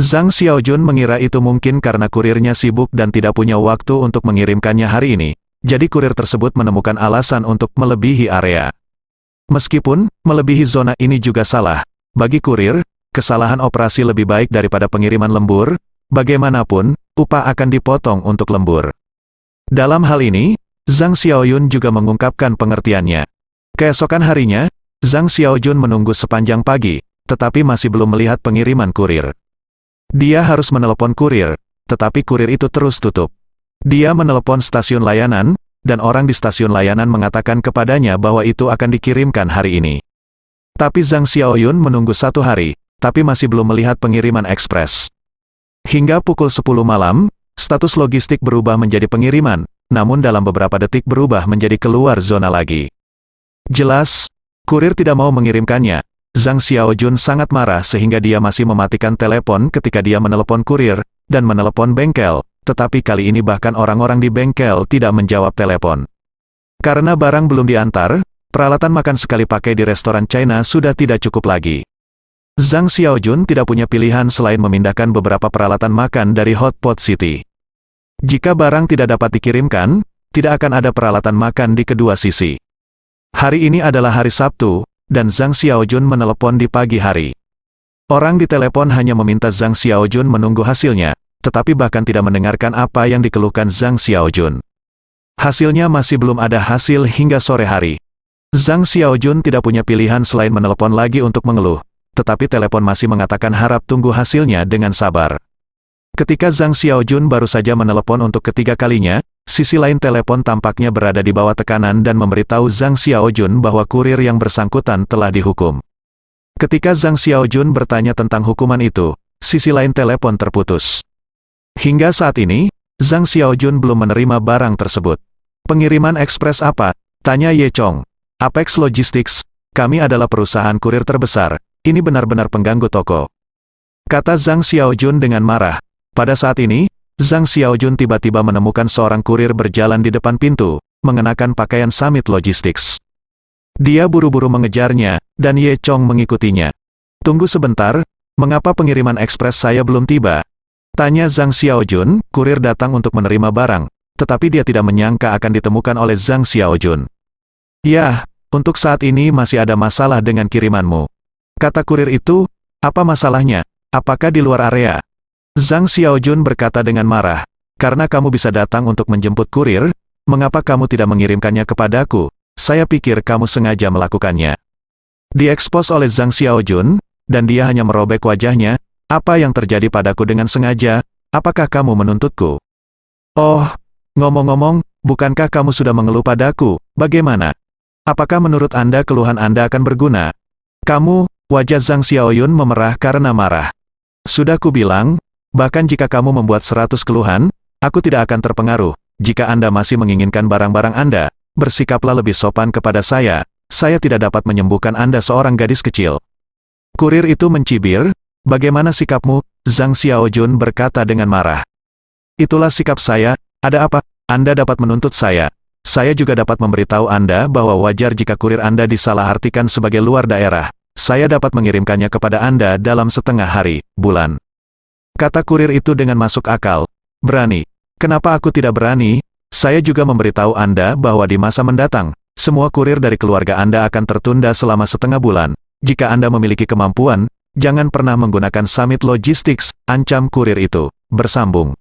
Zhang Xiaojun mengira itu mungkin karena kurirnya sibuk dan tidak punya waktu untuk mengirimkannya hari ini, jadi kurir tersebut menemukan alasan untuk melebihi area. Meskipun, melebihi zona ini juga salah, bagi kurir, kesalahan operasi lebih baik daripada pengiriman lembur, bagaimanapun, upah akan dipotong untuk lembur. Dalam hal ini, Zhang Xiaoyun juga mengungkapkan pengertiannya. Keesokan harinya, Zhang Xiaojun menunggu sepanjang pagi, tetapi masih belum melihat pengiriman kurir. Dia harus menelepon kurir, tetapi kurir itu terus tutup. Dia menelepon stasiun layanan, dan orang di stasiun layanan mengatakan kepadanya bahwa itu akan dikirimkan hari ini. Tapi Zhang Xiaoyun menunggu 1 hari, tapi masih belum melihat pengiriman ekspres. Hingga pukul 10 malam, status logistik berubah menjadi pengiriman, namun dalam beberapa detik berubah menjadi keluar zona lagi. Jelas, kurir tidak mau mengirimkannya. Zhang Xiaojun sangat marah sehingga dia masih mematikan telepon ketika dia menelepon kurir, dan menelepon bengkel, tetapi kali ini bahkan orang-orang di bengkel tidak menjawab telepon. Karena barang belum diantar, peralatan makan sekali pakai di restoran China sudah tidak cukup lagi. Zhang Xiaojun tidak punya pilihan selain memindahkan beberapa peralatan makan dari Hotpot City. Jika barang tidak dapat dikirimkan, tidak akan ada peralatan makan di kedua sisi. Hari ini adalah hari Sabtu, dan Zhang Xiaojun menelepon di pagi hari. Orang di telepon hanya meminta Zhang Xiaojun menunggu hasilnya, tetapi bahkan tidak mendengarkan apa yang dikeluhkan Zhang Xiaojun. Hasilnya masih belum ada hasil hingga sore hari. Zhang Xiaojun tidak punya pilihan selain menelepon lagi untuk mengeluh, tetapi telepon masih mengatakan harap tunggu hasilnya dengan sabar. Ketika Zhang Xiaojun baru saja menelepon untuk ketiga kalinya, sisi lain telepon tampaknya berada di bawah tekanan dan memberitahu Zhang Xiaojun bahwa kurir yang bersangkutan telah dihukum. Ketika Zhang Xiaojun bertanya tentang hukuman itu, sisi lain telepon terputus. Hingga saat ini, Zhang Xiaojun belum menerima barang tersebut. Pengiriman ekspres apa? Tanya Ye Chong. Apex Logistics, kami adalah perusahaan kurir terbesar, ini benar-benar pengganggu toko. Kata Zhang Xiaojun dengan marah. Pada saat ini, Zhang Xiaojun tiba-tiba menemukan seorang kurir berjalan di depan pintu, mengenakan pakaian Summit Logistics. Dia buru-buru mengejarnya, dan Ye Chong mengikutinya. Tunggu sebentar, mengapa pengiriman ekspres saya belum tiba? Tanya Zhang Xiaojun, kurir datang untuk menerima barang, tetapi dia tidak menyangka akan ditemukan oleh Zhang Xiaojun. Ya, untuk saat ini masih ada masalah dengan kirimanmu. Kata kurir itu, apa masalahnya? Apakah di luar area? Zhang Xiaojun berkata dengan marah, karena kamu bisa datang untuk menjemput kurir, mengapa kamu tidak mengirimkannya kepadaku? Saya pikir kamu sengaja melakukannya. Diekspos oleh Zhang Xiaojun, dan dia hanya merobek wajahnya. Apa yang terjadi padaku dengan sengaja? Apakah kamu menuntutku? Oh, ngomong-ngomong, bukankah kamu sudah mengeluh padaku? Bagaimana? Apakah menurut Anda keluhan Anda akan berguna? Kamu, wajah Zhang Xiaojun memerah karena marah. Sudah kubilang, bahkan jika kamu membuat 100 keluhan, aku tidak akan terpengaruh. Jika Anda masih menginginkan barang-barang Anda, bersikaplah lebih sopan kepada saya tidak dapat menyembuhkan Anda seorang gadis kecil. Kurir itu mencibir, bagaimana sikapmu? Zhang Xiaojun berkata dengan marah. Itulah sikap saya, ada apa? Anda dapat menuntut saya. Saya juga dapat memberitahu Anda bahwa wajar jika kurir Anda disalahartikan sebagai luar daerah. Saya dapat mengirimkannya kepada Anda dalam setengah hari, bulan. Kata kurir itu dengan masuk akal. Berani. Kenapa aku tidak berani? Saya juga memberitahu Anda bahwa di masa mendatang, semua kurir dari keluarga Anda akan tertunda selama setengah bulan. Jika Anda memiliki kemampuan, jangan pernah menggunakan Summit Logistics, ancam kurir itu. Bersambung.